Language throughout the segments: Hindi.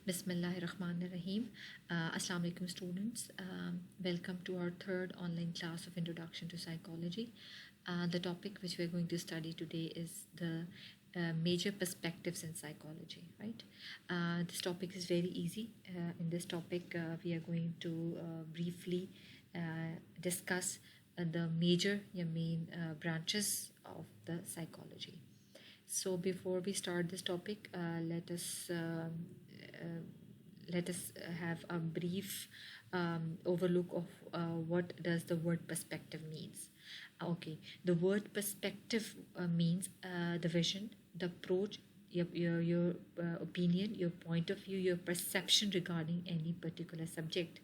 Bismillahirrahmanirrahim. Assalamu alaikum students. Welcome to our third online class of Introduction to Psychology. The topic which we are going to study today is the major perspectives in psychology, right? This topic is very easy. In this topic, we are going to briefly discuss the major, main branches of the psychology. So before we start this topic, let us have a brief overlook of what does the word perspective means. Okay, the word perspective means the vision, the approach, your opinion, your point of view, your perception regarding any particular subject.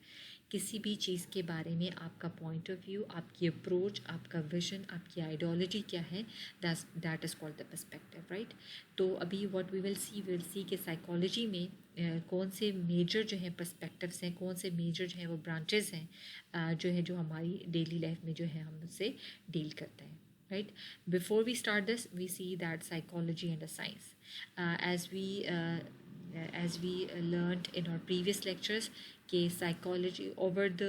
किसी भी चीज़ के बारे में आपका पॉइंट ऑफ व्यू, आपकी अप्रोच, आपका विजन, आपकी आइडियोलॉजी क्या है, that is called the perspective, right. तो अभी व्हाट वी विल सी कि साइकोलॉजी में कौन से मेजर जो हैं पर्सपेक्टिव्स हैं, कौन से मेजर जो हैं वो ब्रांचेस हैं जो है जो हमारी डेली लाइफ में जो है हम उससे डील करते हैं, right. Before we start this, we see that psychology and a science, as we learned in our previous lectures, कि psychology over the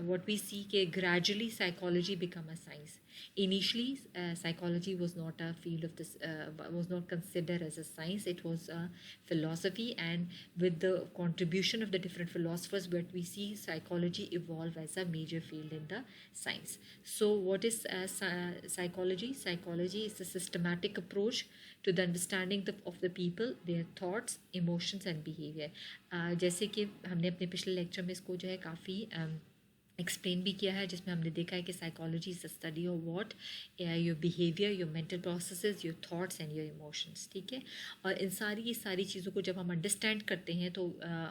what we see कि gradually psychology become a science. Initially, psychology was not a field of this, was not considered as a science. It was a philosophy, and with the contribution of the different philosophers, but we see psychology evolve as a major field in the science. So, what is psychology? Psychology is a systematic approach to the understanding of the people, their thoughts, emotions and behavior. जैसे कि हमने अपने पिछले लेक्चर में इसको जो है काफ़ी एक्सप्लेन भी किया है, जिसमें हमने देखा है कि psychology is the study of what your behaviour, your mental processes, your thoughts and your emotions, ठीक है. और इन सारी चीज़ों को जब हम अंडरस्टैंड करते हैं तो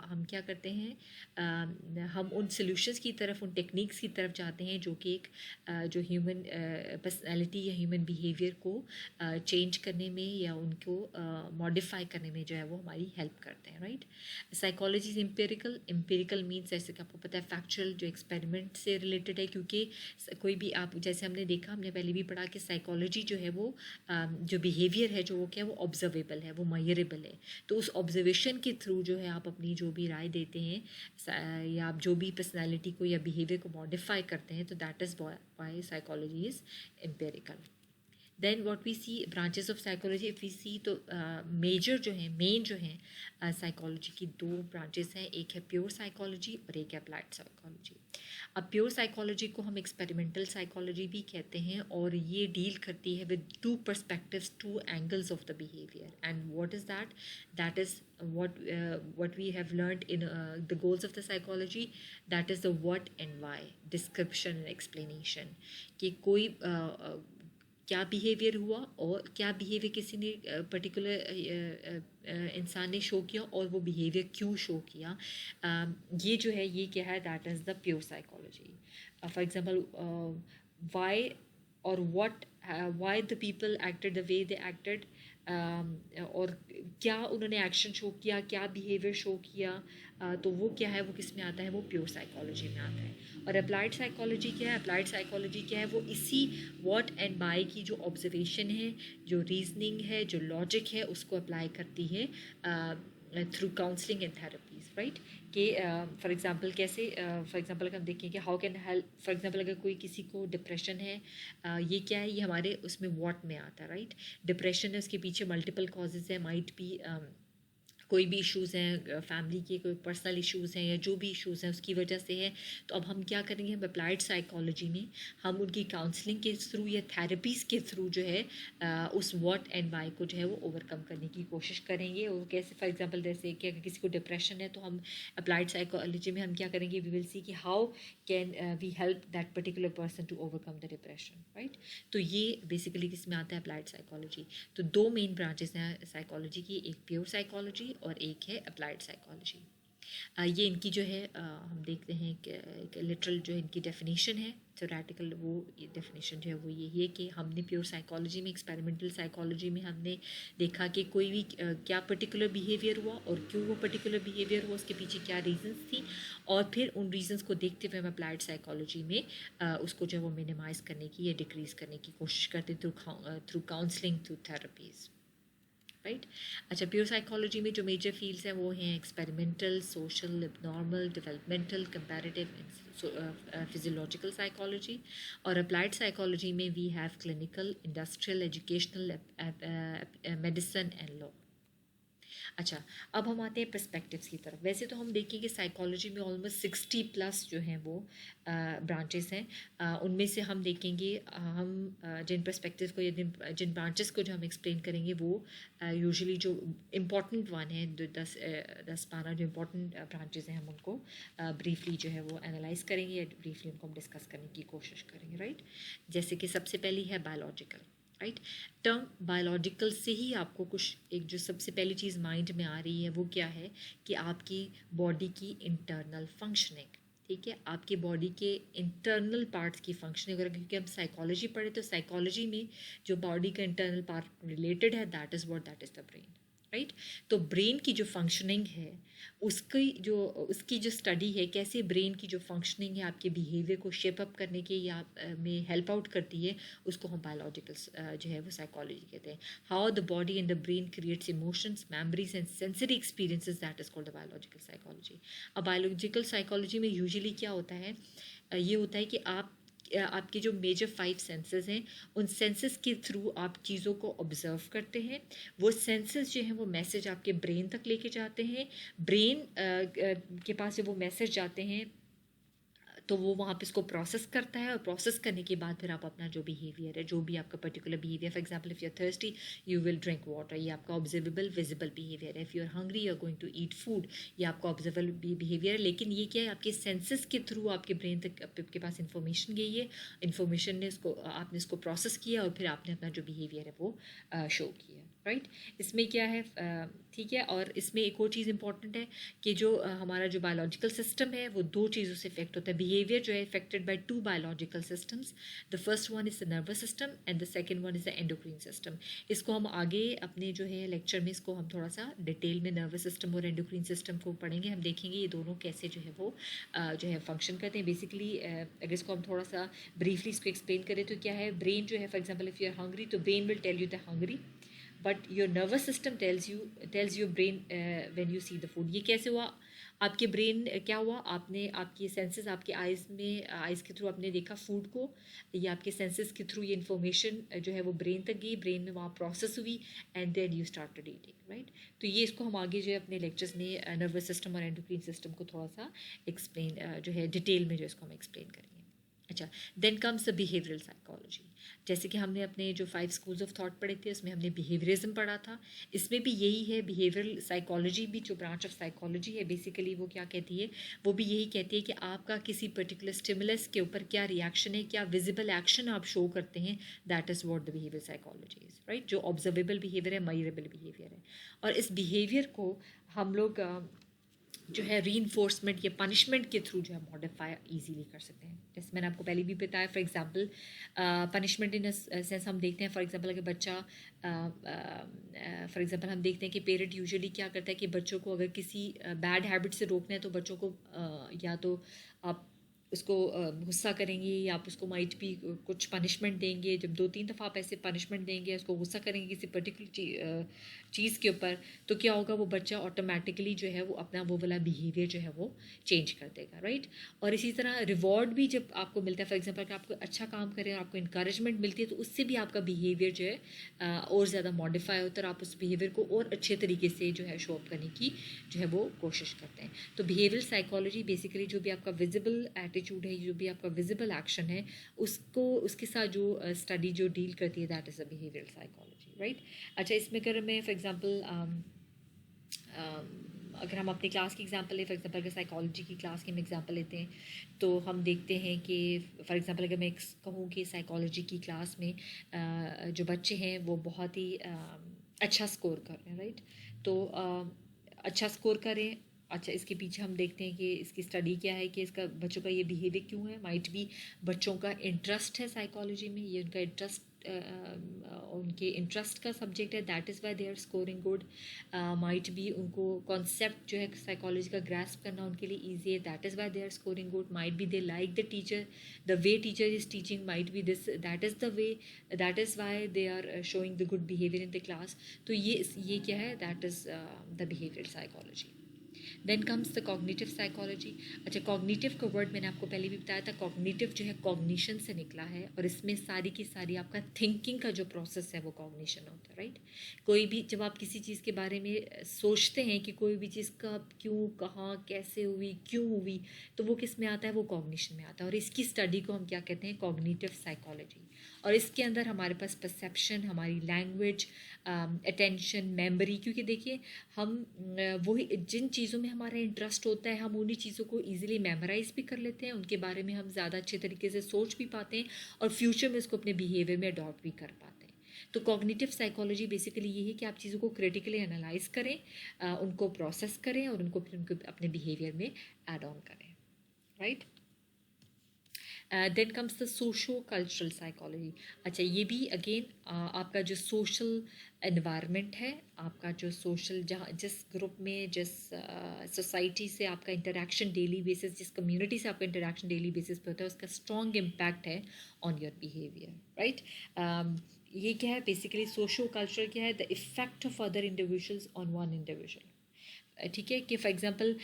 हम क्या करते हैं, हम उन सॉल्यूशंस की तरफ, उन टेक्निक्स की तरफ जाते हैं जो कि एक जो ह्यूमन पर्सनैलिटी या ह्यूमन बिहेवियर को चेंज करने में या उनको मॉडिफाई करने में जो है वो हमारी हेल्प करते हैं, right. Psychology is empirical means, जैसे कि आपको पता है, फैक्चुअल, जो एक्सपेरिमेंट से रिलेटेड है, क्योंकि कोई भी आप, जैसे हमने देखा, हमने पहले भी पढ़ा कि साइकोलॉजी जो है वो जो बिहेवियर है, जो वो क्या है, वो ऑब्जर्वेबल है, वो मेजरेबल है. तो उस ऑब्जर्वेशन के थ्रू जो है आप अपनी जो भी राय देते हैं या आप जो भी पर्सनैलिटी को या बिहेवियर को मॉडिफाई करते हैं, तो that is why psychology is empirical. Then what we see branches of psychology, if we see, तो मेजर जो हैं, मेन जो हैं साइकोलॉजी की दो ब्रांचेस हैं. एक है प्योर साइकोलॉजी और एक है अप्लाइड साइकोलॉजी. अब प्योर साइकोलॉजी को हम एक्सपेरिमेंटल साइकोलॉजी भी कहते हैं, और ये डील करती है with two perspectives, two angles of the behaviour. And what is that is what we have learned in the goals of the psychology, that is the what and why, description and explanation. कि कोई क्या बिहेवियर हुआ और क्या बिहेवियर किसी ने पर्टिकुलर इंसान ने शो किया और वो बिहेवियर क्यों शो किया, ये जो है ये क्या है, that is the pure psychology. For example, why और what, why the people acted the way they acted, और क्या उन्होंने एक्शन शो किया, क्या बिहेवियर शो किया, तो वो क्या है, वो किस में आता है, वो प्योर साइकोलॉजी में आता है. और अप्लाइड साइकोलॉजी क्या है, अप्लाइड साइकोलॉजी क्या है, वो इसी व्हाट एंड बाय की जो ऑब्जर्वेशन है, जो रीजनिंग है, जो लॉजिक है, उसको अप्लाई करती है through counselling and therapies, right. कि फॉर एग्जांपल कैसे, फॉर एग्जांपल अगर हम देखें कि how can help, for example अगर कोई किसी को डिप्रेशन है, ये क्या है, ये हमारे उसमें व्हाट में आता है, राइट. डिप्रेशन है, उसके पीछे मल्टीपल कॉजेज़ है, माइट बी कोई भी इश्यूज़ हैं फैमिली के, कोई पर्सनल इश्यूज़ हैं या जो भी इश्यूज़ हैं उसकी वजह से है. तो अब हम क्या करेंगे, हम अप्लाइड साइकोलॉजी में हम उनकी काउंसलिंग के थ्रू या थेरेपीज़ के थ्रू जो है उस व्हाट एंड वाई को जो है वो ओवरकम करने की कोशिश करेंगे. और कैसे, फॉर एग्जांपल जैसे कि अगर किसी को डिप्रेशन है तो हम अप्लाइड साइकोलॉजी में हम क्या करेंगे, वी विल सी कि how can we help that particular person to overcome the depression, right. तो ये बेसिकली किस में आता है, अप्लाइड साइकोलॉजी. तो दो मेन ब्रांचेस हैं साइकोलॉजी की, एक प्योर साइकोलॉजी और एक है अप्लाइड साइकोलॉजी. ये इनकी जो है हम देखते हैं कि एक लिटरल जो इनकी डेफिनेशन है, थ्योरेटिकल वो डेफिनेशन जो है वो यही है कि हमने प्योर साइकोलॉजी में, एक्सपेरिमेंटल साइकोलॉजी में हमने देखा कि कोई भी क्या पर्टिकुलर बिहेवियर हुआ और क्यों वो पर्टिकुलर बिहेवियर हुआ, उसके पीछे क्या रीजंस थी, और फिर उन रीजंस को देखते हुए हम अप्लाइड साइकोलॉजी में उसको जो है वो मिनिमाइज़ करने की या डिक्रीज़ करने की कोशिश करते through counselling, through therapies. Right. अच्छा, प्योर साइकोलॉजी में जो मेजर फील्ड्स हैं वो हैं experimental, social, abnormal, developmental, comparative, physiological psychology. और अप्लाइड साइकोलॉजी में we have clinical, industrial, educational, medicine and law. अच्छा, अब हम आते हैं पर्सपेक्टिव्स की तरफ। वैसे तो हम देखें कि साइकोलॉजी में ऑलमोस्ट 60+ जो हैं वो ब्रांचेस हैं। उनमें से हम देखेंगे हम जिन पर्सपेक्टिव्स को या जिन ब्रांचेस को जो हम एक्सप्लेन करेंगे वो यूजुअली जो इम्पॉर्टेंट वन है, 10-12 जो इम्पॉर्टेंट ब्रांचेस हैं, हम उनको ब्रीफली जो है वो एनालाइज करेंगे या ब्रीफली उनको हम डिस्कस करने की कोशिश करेंगे, राइट। जैसे कि सबसे पहली है बायोलॉजिकल, राइट। टर्म बायोलॉजिकल से ही आपको कुछ एक जो सबसे पहली चीज़ माइंड में आ रही है वो क्या है कि आपकी बॉडी की इंटरनल फंक्शनिंग, ठीक है, आपकी बॉडी के इंटरनल पार्ट्स की फंक्शनिंग। अगर क्योंकि हम साइकोलॉजी पढ़े तो साइकोलॉजी में जो बॉडी का इंटरनल पार्ट रिलेटेड है that is the brain, right. तो ब्रेन की जो फंक्शनिंग है उसकी जो स्टडी है, कैसे ब्रेन की जो फंक्शनिंग है आपके बिहेवियर को शेप अप करने के या में हेल्प आउट करती है, उसको हम बायोलॉजिकल जो है वो साइकोलॉजी कहते हैं। How the body and the brain creates emotions, memories and sensory experiences, that is called the biological psychology. अब बायोलॉजिकल साइकोलॉजी में यूजुअली क्या होता है, ये होता है कि आपके जो मेजर 5 सेंसेस हैं उन सेंसेस के थ्रू आप चीज़ों को ऑब्जर्व करते हैं। वो सेंसेस जो हैं वो मैसेज आपके ब्रेन तक लेके जाते हैं। ब्रेन के पास जब वो मैसेज जाते हैं तो वो वहाँ पे इसको प्रोसेस करता है, और प्रोसेस करने के बाद फिर आप अपना जो बिहेवियर है, जो भी आपका particular behaviour, for example if you are thirsty you will drink water, ये आपका ऑब्जर्वेबल विजिबल बिहेवियर है। If you are hungry you are going to eat food, ये आपका ऑब्जर्वेबल बिहेवियर है। लेकिन ये क्या है, आपके सेंसेस के थ्रू आपके ब्रेन तक आपके पास इन्फॉर्मेशन गई है, इन्फॉर्मेशन ने इसको आपने इसको प्रोसेस किया और फिर आपने अपना जो बिहेवियर है वो शो किया, राइट। इसमें क्या है, ठीक है। और इसमें एक और चीज़ इंपॉर्टेंट है कि जो हमारा जो बायोलॉजिकल सिस्टम है वो 2 चीज़ों से इफेक्ट होता है। बिहेवियर जो है affected by 2 biological systems. The first one is the nervous system and the second one is the endocrine system. इसको हम आगे अपने जो है लेक्चर में इसको हम थोड़ा सा डिटेल में नर्वस सिस्टम और एंडोक्रीन सिस्टम को पढ़ेंगे। हम देखेंगे ये दोनों कैसे जो है वो जो है फंक्शन करते हैं। बेसिकली अगर इसको हम थोड़ा सा ब्रीफली इसको एक्सप्लेन करें तो क्या है, ब्रेन जो है for example if you are hungry तो brain will tell you the hungry, but your nervous system tells your brain when you see the food। ये कैसे हुआ, आपके ब्रेन क्या हुआ, आपने आपकी सेंसेस आपके आइज़ के थ्रू आपने देखा फूड को, या आपके सेंसेस के थ्रू ये इन्फॉर्मेशन जो है वो ब्रेन तक गई, ब्रेन में वहाँ प्रोसेस हुई and then you started eating, right. तो ये इसको हम आगे जो है अपने लेक्चर्स में नर्वस सिस्टम और एंडोक्रीन सिस्टम को थोड़ा सा एक्सप्लेन जो है डिटेल में जो इसको हम एक्सप्लेन करेंगे। अच्छा, then comes the behavioural psychology. जैसे कि हमने अपने जो 5 स्कूल्स ऑफ थॉट पढ़े थे उसमें हमने बिहेवियरिज्म पढ़ा था। इसमें भी यही है, बिहेवियरल साइकोलॉजी भी जो ब्रांच ऑफ साइकोलॉजी है बेसिकली वो क्या कहती है, वो भी यही कहती है कि आपका किसी पर्टिकुलर स्टिमुलस के ऊपर क्या रिएक्शन है, क्या विजिबल एक्शन आप शो करते हैं, that is what the behaviour psychology is, right. जो ऑब्जर्वेबल बिहेवियर है, मेजरेबल बिहेवियर है, और इस बिहेवियर को हम लोग जो है रीइंफोर्समेंट या पनिशमेंट के थ्रू जो है मॉडिफाई इजीली कर सकते हैं। जैसे मैंने आपको पहले भी बताया, for example punishment in sense हम देखते हैं, फॉर एग्जांपल अगर बच्चा फॉर एग्जांपल हम देखते हैं कि पेरेंट यूजुअली क्या करता है कि बच्चों को अगर किसी बैड हैबिट से रोकना है तो बच्चों को या तो आप उसको गुस्सा करेंगे या आप उसको माइट भी कुछ पनिशमेंट देंगे। जब 2-3 दफ़ा आप ऐसे पनिशमेंट देंगे, उसको गुस्सा करेंगे किसी पर्टिकुलर चीज़ के ऊपर, तो क्या होगा, वो बच्चा ऑटोमेटिकली जो है वो अपना वो वाला बिहेवियर जो है वो चेंज कर देगा, राइट। और इसी तरह रिवॉर्ड भी जब आपको मिलता है, फॉर एग्जांपल कि आपको अच्छा काम करें और आपको इंकरेजमेंट मिलती है तो उससे भी आपका बिहेवियर जो है और ज़्यादा मॉडिफाई होता है और आप उस बिहेवियर को और अच्छे तरीके से जो है शो अप करने की जो है वो कोशिश करते हैं। तो बिहेवियरल साइकोलॉजी बेसिकली जो भी आपका विजिबल एटीट्यूड है, जो भी आपका विजिबल एक्शन है, उसको उसके साथ जो स्टडी जो डील करती है that is a behavioural psychology, right. अच्छा, इसमें अगर मैं फॉर एग्जांपल अगर हम अपनी क्लास की एग्जांपल लें, फॉर एग्जांपल अगर साइकोलॉजी की क्लास की हम एग्जांपल लेते हैं तो हम देखते हैं कि फॉर एग्जांपल अगर मैं कहूँ कि साइकोलॉजी की क्लास में जो बच्चे हैं वो बहुत ही अच्छा स्कोर कर रहे हैं, राइट। तो अच्छा स्कोर करें, अच्छा इसके पीछे हम देखते हैं कि इसकी स्टडी क्या है कि इसका बच्चों का ये बिहेवियर क्यों है। माइट भी बच्चों का इंटरेस्ट है साइकोलॉजी में, ये उनका इंटरेस्ट उनके इंटरेस्ट का सब्जेक्ट है, that is why they are scoring good. Might be उनको कॉन्सेप्ट जो है साइकोलॉजी का ग्रास्प करना उनके लिए ईजी है, that is why they are scoring good. Might be they like the teacher, the way teacher is teaching might be this, that is the way, that is why they are showing the good behaviour in the class. तो ये क्या है, that is the behaviour psychology. Then comes the cognitive psychology. अच्छा, कॉग्निटिव का वर्ड मैंने आपको पहले भी बताया था. कॉग्निटिव जो है कॉग्निशन से निकला है, और इसमें सारी की सारी आपका थिंकिंग का जो प्रोसेस है वो कॉग्निशन होता है, राइट. कोई भी जब आप किसी चीज़ के बारे में सोचते हैं कि कोई भी चीज़ कब, क्यों, कहाँ, कैसे हुई, क्यों हुई, तो वो किस में आता है, वो कॉग्निशन में आता है. और इसकी स्टडी को हम क्या कहते हैं, कॉग्निटिव साइकोलॉजी. और इसके अंदर हमारे पास परसेप्शन, हमारी लैंग्वेज, अटेंशन, मेमोरी, क्योंकि देखिए हम वही जिन चीज़ों में हमारा इंटरेस्ट होता है हम उन्हीं चीज़ों को ईजिली मेमोराइज भी कर लेते हैं, उनके बारे में हम ज़्यादा अच्छे तरीके से सोच भी पाते हैं, और फ्यूचर में उसको अपने बिहेवियर में अडॉप्ट भी कर पाते हैं. तो कॉग्निटिव साइकोलॉजी बेसिकली ये है कि आप चीज़ों को क्रिटिकली एनालाइज करें, उनको प्रोसेस करें, और उनको फिर उनको अपने बिहेवियर में एड ऑन करें, right. Then comes the socio cultural psychology. अच्छा, ये भी अगेन आपका जो सोशल एनवायरनमेंट है, आपका जो सोशल, जहाँ जिस ग्रुप में, जिस सोसाइटी से आपका इंटरेक्शन डेली बेसिस, जिस कम्युनिटी से आपका इंटरेक्शन डेली बेसिस पे होता है, उसका स्ट्रॉन्ग इम्पैक्ट है ऑन योर बिहेवियर, राइट. ये क्या है बेसिकली, सोशो कल्चरल क्या है, the effect of other individuals on one individual. ठीक है, कि फॉर एग्जांपल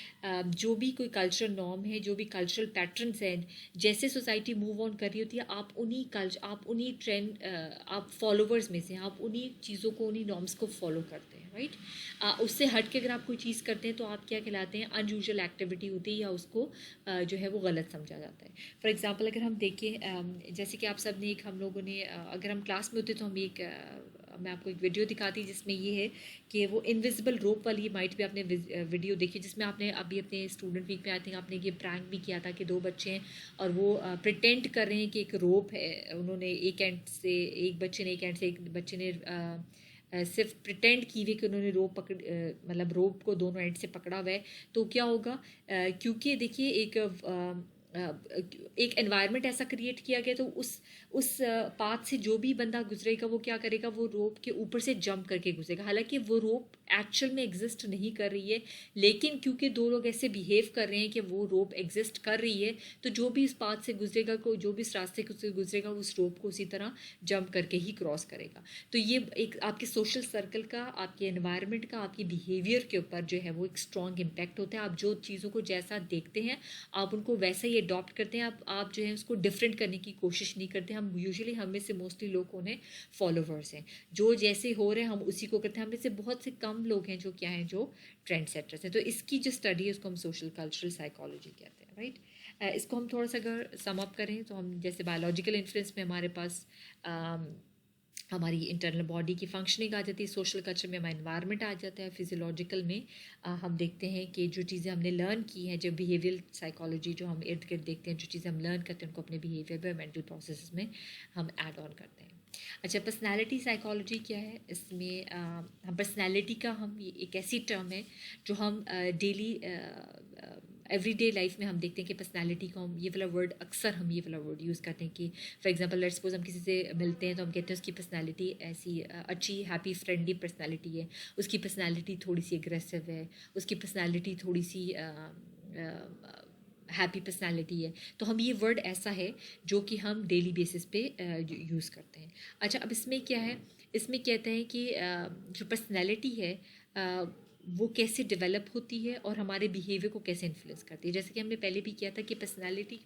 जो भी कोई कल्चरल नॉर्म है, जो भी कल्चरल पैटर्न्स हैं, जैसे सोसाइटी मूव ऑन कर रही होती है, आप उन्हीं ट्रेंड, आप फॉलोवर्स में से, आप उन्हीं चीज़ों को, उन्हीं नॉर्म्स को फॉलो करते हैं, राइट. उससे हट के अगर आप कोई चीज़ करते हैं तो आप क्या कहलाते हैं, अनयूजुअल एक्टिविटी होती है, या उसको जो है वो गलत समझा जाता है. फॉर एग्जाम्पल अगर हम देखें, जैसे कि आप सब ने, एक हम लोगों ने, अगर हम क्लास में होते तो हम एक, मैं आपको एक वीडियो दिखाती जिसमें ये है कि वो इनविजिबल रोप वाली, माइट भी आपने वीडियो देखी, जिसमें आपने अभी अपने स्टूडेंट वीक में आई थिंक आपने ये प्रैंक भी किया था कि दो बच्चे हैं और वो प्रिटेंड कर रहे हैं कि एक रोप है. उन्होंने एक एंड से, एक बच्चे ने एक एंड से, एक बच्चे ने सिर्फ प्रिटेंड की हुई कि उन्होंने रोप पकड़, मतलब रोप को दोनों एंड से पकड़ा हुआ है. तो क्या होगा, क्योंकि देखिए एक एनवायरनमेंट ऐसा क्रिएट किया गया, तो उस पाथ से जो भी बंदा गुजरेगा वो क्या करेगा, वो रोप के ऊपर से जंप करके गुजरेगा. हालांकि वो रोप एक्चुअल में एग्जिस्ट नहीं कर रही है, लेकिन क्योंकि दो लोग ऐसे बिहेव कर रहे हैं कि वो रोप एग्जिस्ट कर रही है, तो जो भी इस पाथ से गुजरेगा, जो भी इस रास्ते से गुजरेगा, उस रोप को उसी तरह जंप करके ही क्रॉस करेगा. तो ये एक आपके सोशल सर्कल का, आपके एनवायरनमेंट का, आपके बिहेवियर के ऊपर जो है वो एक स्ट्रॉन्ग इम्पैक्ट होता है. आप जो चीज़ों को जैसा देखते हैं आप उनको वैसा ही अडॉप्ट करते हैं. आप जो है उसको डिफरेंट करने की कोशिश नहीं करते. हम यूजुअली, हम में से मोस्टली लोग कौन है, फॉलोवर्स हैं, जो जैसे हो रहे हैं हम उसी को करते हैं. हम में से बहुत से कम लोग हैं जो क्या हैं, जो ट्रेंड सेटर्स हैं. तो इसकी जो स्टडी है उसको हम सोशल कल्चरल साइकोलॉजी कहते हैं, राइट. इसको हम थोड़ा सा अगर सम अप करें तो हम जैसे बायोलॉजिकल इन्फ्लुएंस में हमारे पास हमारी इंटरनल बॉडी की फंक्शनिंग आ जाती है, सोशल कल्चर में हमारा एनवायरनमेंट आ जाता है, फिजियोलॉजिकल में हम देखते हैं कि जो चीज़ें हमने लर्न की हैं, जो बिहेवियल साइकोलॉजी जो हम इर्द गिर्द देखते हैं, जो चीज़ें हम लर्न करते हैं उनको अपने बिहेवियर में, मेंटल प्रोसेस में हम ऐड ऑन करते हैं. अच्छा, पर्सनैलिटी साइकोलॉजी क्या है, इसमें हम पर्सनैलिटी का, हम एक ऐसी टर्म है जो हम डेली एवरीडे लाइफ में हम देखते हैं कि पर्सनैलिटी को हम, ये वाला वर्ड अक्सर हम ये वाला वर्ड यूज़ करते हैं कि फॉर एग्जांपल लेट्स सपोज हम किसी से मिलते हैं तो हम कहते हैं उसकी पर्सनैलिटी ऐसी अच्छी, हैप्पी, फ्रेंडली पर्सनैलिटी है, उसकी पर्सनैलिटी थोड़ी सी एग्रेसिव है, उसकी पर्सनैलिटी थोड़ी सी हैप्पी पर्सनैलिटी है. तो हम ये वर्ड ऐसा है जो कि हम डेली बेसिस पे यूज़ करते हैं. अच्छा, अब इसमें क्या है, इसमें कहते हैं कि जो पर्सनैलिटी है वो कैसे डेवलप होती है और हमारे बिहेवियर को कैसे इन्फ्लुएंस करती है. जैसे कि हमने पहले भी किया था कि पर्सनालिटी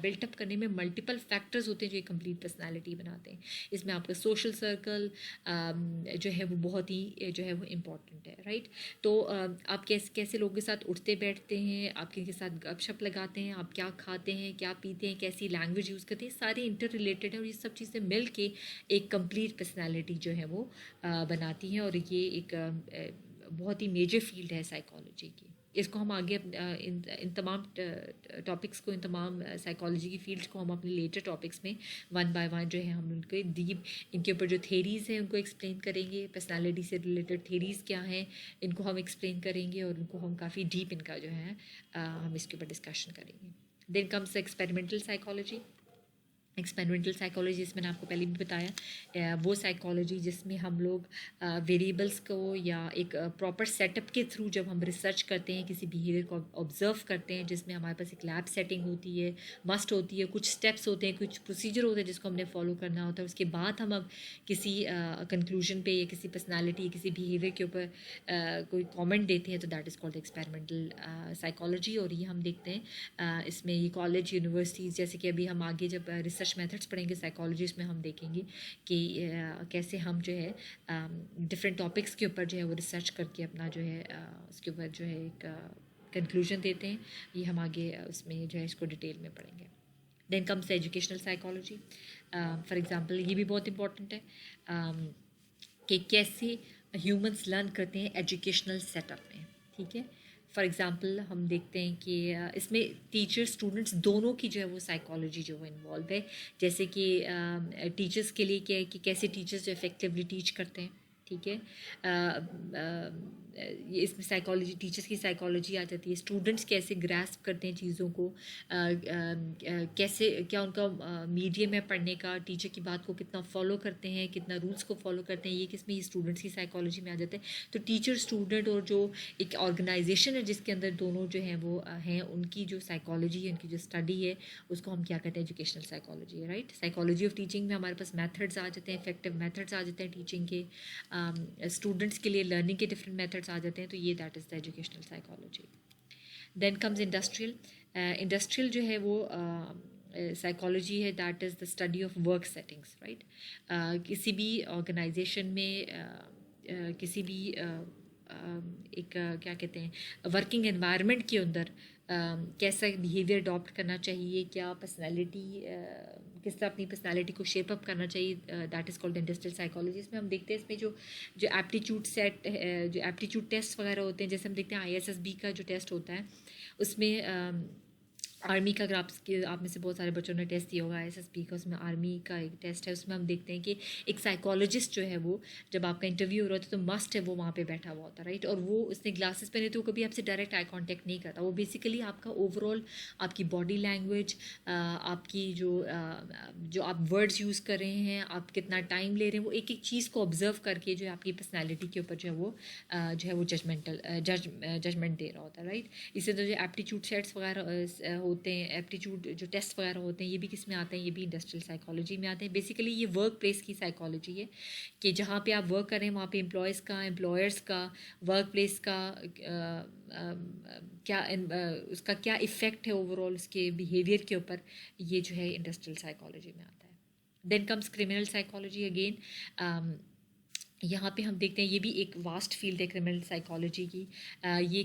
बिल्टअप करने में मल्टीपल फैक्टर्स होते हैं जो एक कंप्लीट पर्सनालिटी बनाते हैं. इसमें आपका सोशल सर्कल जो है वो बहुत ही जो है वो इम्पॉर्टेंट है, राइट. तो आप कैसे लोगों के साथ उठते बैठते हैं, आप किनके साथ गपशप लगाते हैं, आप क्या खाते हैं, क्या पीते हैं, कैसी लैंग्वेज यूज़ करते हैं, सारे इंटर रिलेटेड हैं और ये सब चीज़ें मिल के एक कंप्लीट पर्सनालिटी जो है वो बनाती हैं. और ये एक बहुत ही मेजर फील्ड है साइकोलॉजी की. इसको हम आगे इन तमाम टॉपिक्स को, इन तमाम साइकोलॉजी की फील्ड्स को हम अपने लेटर टॉपिक्स में वन बाय वन जो है हम उनके डीप, इनके ऊपर जो थेरीज़ हैं उनको एक्सप्लेन करेंगे. पर्सनालिटी से रिलेटेड थेरीज़ क्या हैं इनको हम एक्सप्लेन करेंगे और उनको हम काफ़ी डीप इनका जो है हम इसके ऊपर डिस्कशन करेंगे. Then comes experimental psychology. Experimental psychology, जिस मैंने आपको पहले भी बताया, वो साइकोलॉजी जिसमें हम लोग वेरिएबल्स को या एक प्रॉपर सेटअप के थ्रू जब हम रिसर्च करते हैं, किसी बिहेवियर को ऑब्जर्व करते हैं, जिसमें हमारे पास एक लैब सेटिंग होती है, मस्ट होती है, कुछ स्टेप्स होते हैं, कुछ प्रोसीजर होते हैं जिसको हमने फॉलो करना होता है। उसके बाद हम अब किसी कंक्लूजन पे या किसी पर्सनालिटी या किसी बिहेवियर के ऊपर कोई कमेंट देते हैं, तो that is called experimental psychology. और ये हम देखते हैं इसमें ये कॉलेज यूनिवर्सिटीज़, जैसे कि अभी हम आगे जब रिसर्च मेथड्स पढ़ेंगे साइकोलॉजी में, हम देखेंगे कि कैसे हम जो है डिफरेंट टॉपिक्स के ऊपर जो है वो रिसर्च करके अपना जो है उसके ऊपर जो है एक कंक्लूजन देते हैं। ये हम आगे उसमें जो है इसको डिटेल में पढ़ेंगे। Then comes educational psychology. For example ये भी बहुत इंपॉर्टेंट है कि कैसे ह्यूमंस लर्न करते हैं एजुकेशनल सेटअप में, ठीक है। फॉर एग्ज़ाम्पल हम देखते हैं कि इसमें टीचर स्टूडेंट्स दोनों की जो है वो साइकोलॉजी जो है इन्वॉल्व है। जैसे कि टीचर्स के लिए क्या है कि कैसे टीचर्स जो इफ़ेक्टिवली टीच करते हैं, ठीक है। ये इसमें साइकोलॉजी, टीचर्स की साइकोलॉजी आ जाती है। स्टूडेंट्स कैसे ग्रास्प करते हैं चीज़ों को, कैसे क्या उनका मीडियम है पढ़ने का, टीचर की बात को कितना फॉलो करते हैं, कितना रूल्स को फॉलो करते हैं, ये किसमें, ये स्टूडेंट्स की साइकोलॉजी में आ जाता है। तो टीचर स्टूडेंट और जो एक ऑर्गेनाइजेशन है जिसके अंदर दोनों जो हैं वो हैं, उनकी जो साइकोलॉजी है, उनकी जो स्टडी है, उसको हम क्या कहते हैं, एजुकेशनल साइकोलॉजी है, राइट। साइकोलॉजी ऑफ टीचिंग में हमारे पास मेथड्स आ जाते हैं, इफेक्टिव मेथड्स आ जाते हैं टीचिंग के, स्टूडेंट्स के लिए लर्निंग के डिफरेंट मेथड्स आ जाते हैं। तो ये that is the educational psychology. Then comes industrial. Industrial जो है वो साइकोलॉजी है, that is the study of work settings, right. किसी भी ऑर्गेनाइजेशन में किसी भी एक क्या कहते हैं वर्किंग एनवायरनमेंट के अंदर कैसा बिहेवियर अडॉप्ट करना चाहिए, क्या पर्सनैलिटी, किस तरह अपनी पर्सनैलिटी को शेप अप करना चाहिए, that is called industrial psychology. इसमें हम देखते हैं इसमें जो जो एप्टीट्यूड सेट, जो एप्टीट्यूड टेस्ट वगैरह होते हैं, जैसे हम देखते हैं ISSB का जो टेस्ट होता है, उसमें आर्मी का, अगर आप में से बहुत सारे बच्चों ने टेस्ट दिया होगा ISSB का, उसमें आर्मी का एक टेस्ट है। उसमें हम देखते हैं कि एक साइकोलॉजिस्ट जो है वो, जब आपका इंटरव्यू हो रहा होता है तो मस्ट है वो वहाँ पे बैठा हुआ होता है, राइट। और वो उसने ग्लासेस पहने तो वो कभी आपसे डायरेक्ट आई कांटेक्ट नहीं करता। वो बेसिकली आपका ओवरऑल आपकी बॉडी लैंग्वेज, आपकी जो आप वर्ड्स यूज़ कर रहे हैं, आप कितना टाइम ले रहे हैं, वो एक एक चीज़ को ऑब्जर्व करके जो है आपकी पर्सनैलिटी के ऊपर जो है वो जजमेंट दे रहा होता है, राइट। इससे तो जो एप्टीट्यूड सेट्स वगैरह होते हैं, एप्टीट्यूड जो टेस्ट वगैरह होते हैं, ये भी किस में आते हैं, ये भी इंडस्ट्रियल साइकोलॉजी में आते हैं। बेसिकली ये वर्क प्लेस की साइकोलॉजी है कि जहाँ पे आप वर्क कर रहे हैं वहाँ पे एम्प्लॉयज़ का, एम्प्लॉयर्स का, वर्क प्लेस का उसका क्या इफ़ेक्ट है ओवरऑल उसके बिहेवियर के ऊपर, ये जो है इंडस्ट्रियल साइकोलॉजी में आता है। Then comes criminal psychology again. यहाँ पे हम देखते हैं ये भी एक वास्ट फील्ड है क्रिमिनल साइकोलॉजी की। ये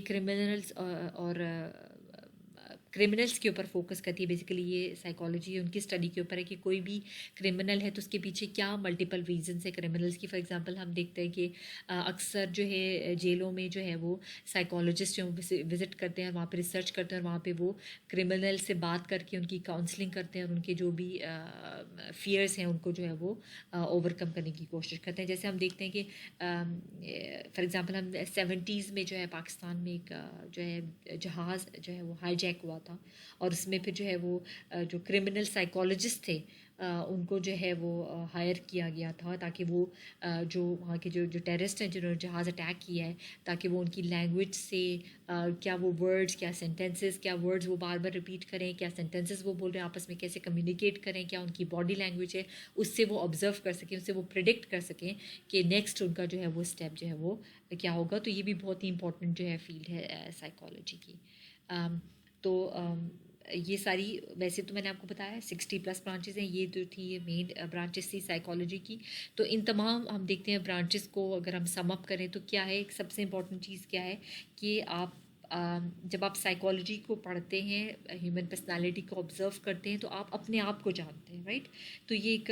क्रिमिनल्स के ऊपर फोकस करती है। बेसिकली ये साइकोलॉजी उनकी स्टडी के ऊपर है कि कोई भी क्रिमिनल है तो उसके पीछे क्या मल्टीपल रीजंस है क्रिमिनल्स की। फॉर एग्जांपल हम देखते हैं कि अक्सर जो है जेलों में जो है वो साइकोलॉजिस्ट जो विज़िट करते हैं और वहाँ पे रिसर्च करते हैं और वहाँ पे वो क्रिमिनल से बात करके उनकी काउंसलिंग करते हैं और उनके जो भी फियर्स हैं उनको जो है वो ओवरकम करने की कोशिश करते हैं। जैसे हम देखते हैं कि फॉर एग्ज़ाम्पल हम 70s में जो है पाकिस्तान में एक जो है जहाज़ जो है वो हाईजैक हुआ था और उसमें फिर जो है वो जो क्रिमिनल साइकोलॉजिस्ट थे उनको जो है वो हायर किया गया था ताकि वो जो वहाँ के जो टेररिस्ट हैं जिन्होंने जहाज़ अटैक किया है ताकि वो उनकी लैंग्वेज से क्या वो वर्ड्स, क्या सेंटेंसेस, क्या वर्ड्स वो बार बार रिपीट करें, क्या सेंटेंसेस वो बोल रहे हैं आपस में कैसे कम्युनिकेट करें, क्या उनकी बॉडी लैंग्वेज है, उससे वो ऑब्जर्व कर सकें, उससे वो प्रिडिक्ट कर सकें कि नेक्स्ट उनका जो है वो स्टेप जो है वो क्या होगा। तो ये भी बहुत ही इंपॉर्टेंट जो है फील्ड है साइकोलॉजी की। तो ये सारी, वैसे तो मैंने आपको बताया 60+ ब्रांचेस हैं, ये जो थी ये मेन ब्रांचेस थी साइकोलॉजी की। तो इन तमाम हम देखते हैं ब्रांचेस को अगर हम सम अप करें तो क्या है, एक सबसे इम्पॉर्टेंट चीज़ क्या है कि आप जब आप साइकोलॉजी को पढ़ते हैं, ह्यूमन पर्सनालिटी को ऑब्जर्व करते हैं तो आप अपने आप को जानते हैं, राइट। तो ये एक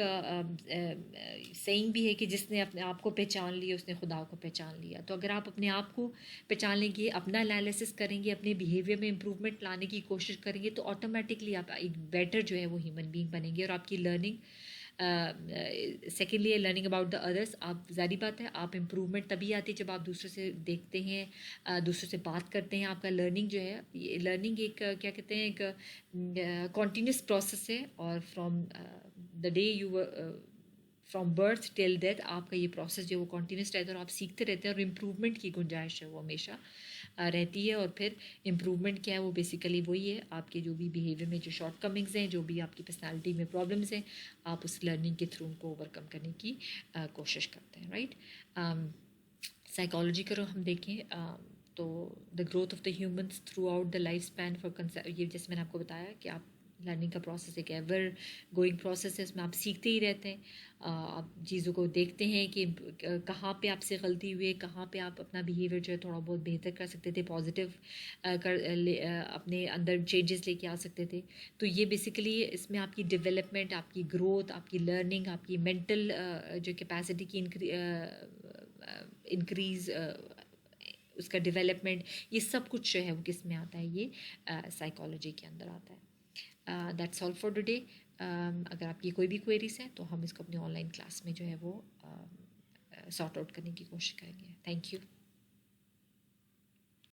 सेइंग भी है कि जिसने अपने आप को पहचान लिया उसने खुदा को पहचान लिया। तो अगर आप अपने आप को पहचान लेंगे, अपना एनालिसिस करेंगे, अपने बिहेवियर में इम्प्रूवमेंट लाने की कोशिश करेंगे तो ऑटोमेटिकली आप एक बेटर जो है वो ह्यूमन बीइंग बनेंगे और आपकी learning secondly learning about the others, आप ज़ाहिर बात है आप इम्प्रूवमेंट तभी आती है जब आप दूसरों से देखते हैं, दूसरों से बात करते हैं। आपका लर्निंग जो है, ये लर्निंग एक क्या कहते हैं, एक कॉन्टीन्यूस प्रोसेस है, और from the day you from birth till death आपका ये प्रोसेस जो है वो कॉन्टीन्यूस रहता है, और आप सीखते रहते हैं, और इम्प्रूवमेंट की गुंजाइश है वो हमेशा रहती है। और फिर इम्प्रूवमेंट क्या है, वो बेसिकली वही है, आपके जो भी बिहेवियर में जो शॉर्ट कमिंग्स हैं, जो भी आपकी पर्सनालिटी में प्रॉब्लम्स हैं, आप उस लर्निंग के थ्रू उनको ओवरकम करने की कोशिश करते हैं, राइट। साइकोलॉजी का हम देखें तो the growth of the humans through out the life span for ये जैसे मैंने आपको बताया कि आप लर्निंग का प्रोसेस एक एवर गोइंग प्रोसेस है, उसमें आप सीखते ही रहते हैं, आप चीज़ों को देखते हैं कि कहाँ पे आपसे गलती हुई है, कहाँ पे आप अपना बिहेवियर जो है थोड़ा बहुत बेहतर कर सकते थे, पॉजिटिव अपने अंदर चेंजेस लेके आ सकते थे। तो ये बेसिकली इसमें आपकी डेवलपमेंट, आपकी ग्रोथ, आपकी लर्निंग, आपकी मेंटल जो कैपेसिटी की इंक्रीज़, उसका डेवलपमेंट, ये सब कुछ जो है वो किस में आता है, ये साइकोलॉजी के अंदर आता है। That's all for today. अगर आपकी कोई भी क्वेरीज हैं तो हम इसको अपनी ऑनलाइन क्लास में जो है वो सॉर्ट आउट करने की कोशिश करेंगे। Thank you.